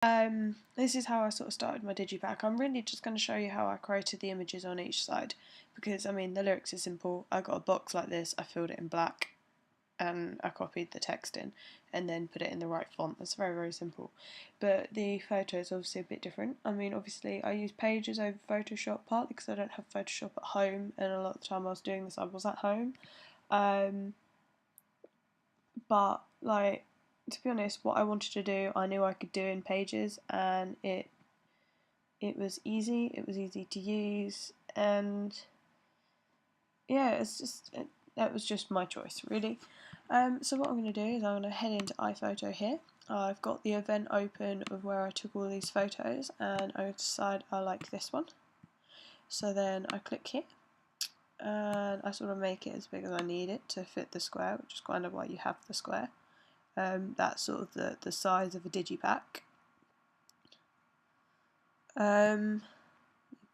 This is how I sort of started my digipack. I'm really just going to show you how I created the images on each side because I mean the lyrics are simple. I got a box like this, I filled it in black and I copied the text in and then put it in the right font. That's very simple. But the photo is obviously a bit different. I mean obviously I use Pages over Photoshop partly because I don't have Photoshop at home and a lot of the time I was doing this I was at home. But like to be honest, what I wanted to do, I knew I could do in Pages, and it was easy. It was easy to use, and yeah, that was just my choice, really. So what I'm going to do is I'm going to head into iPhoto here. I've got the event open of where I took all these photos, and I decide I like this one. So then I click here, and I sort of make it as big as I need it to fit the square, which is kind of why you have the square. That's sort of the size of a digipack. Needs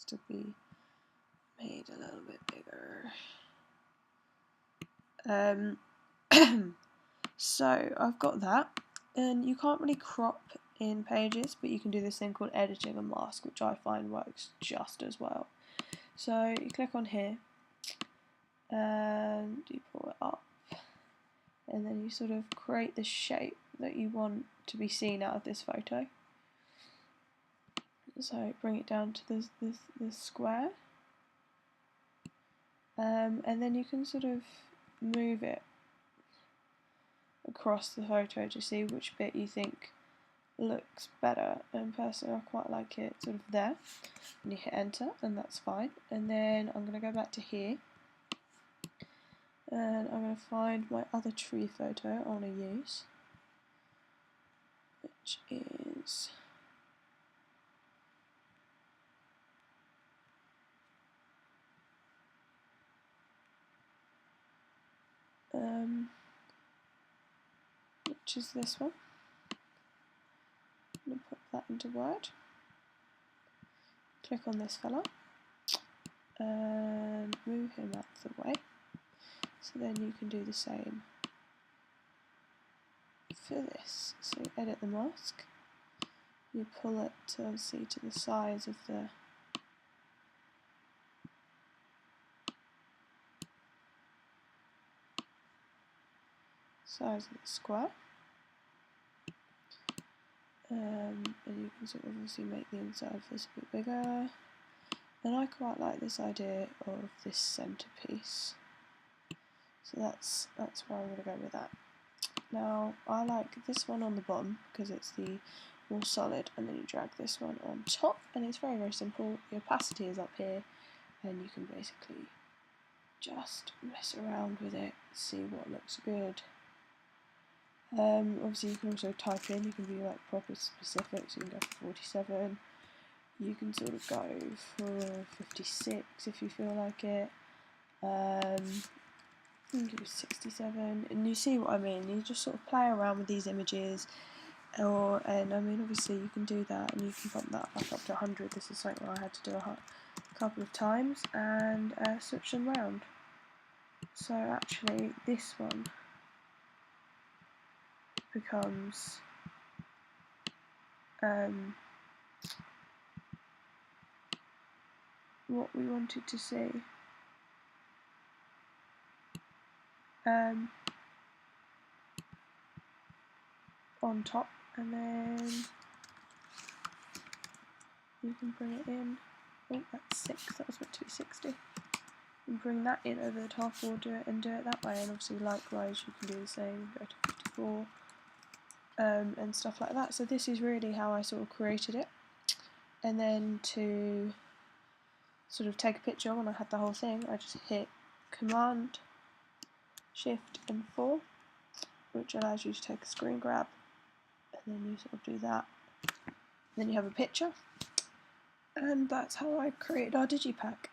to be made a little bit bigger. So I've got that, and you can't really crop in Pages, but you can do this thing called editing a mask, which I find works just as well. So you click on here, and you pull it up, and then you sort of create the shape that you want to be seen out of this photo. So bring it down to this square, and then you can sort of move it across the photo to see which bit you think looks better, and personally I quite like it sort of there, and you hit enter and that's fine. And then I'm going to go back to here, and I'm going to find my other tree photo I want to use, which is this one. I'm going to put that into Word, click on this fella, and move him out of the way. So then you can do the same for this. So you edit the mask, you pull it to obviously to the size of the square, and you can sort of obviously make the inside of this a bit bigger. And I quite like this idea of this centerpiece, so that's where I'm going to go with that. Now I like this one on the bottom because it's the more solid, and then you drag this one on top, and it's very simple. The opacity is up here, and you can basically just mess around with it, see what looks good. Obviously you can also type in, you can be like proper specific, so you can go for 47, you can sort of go for 56 if you feel like it, you can do 67, and you see what I mean, you just sort of play around with these images, and I mean obviously you can do that, and you can bump that back up to 100, this is something I had to do a couple of times, and switch them around. So actually this one becomes what we wanted to see. On top, and then you can bring it in. Oh, that's 6, that was meant to be 60. And bring that in over the top, or do it that way, and obviously likewise you can do the same, go to 54, and stuff like that. So this is really how I sort of created it. And then to sort of take a picture when I had the whole thing, I just hit Command, Shift and 4, which allows you to take a screen grab, and then you sort of do that. And then you have a picture, and that's how I created our digipack.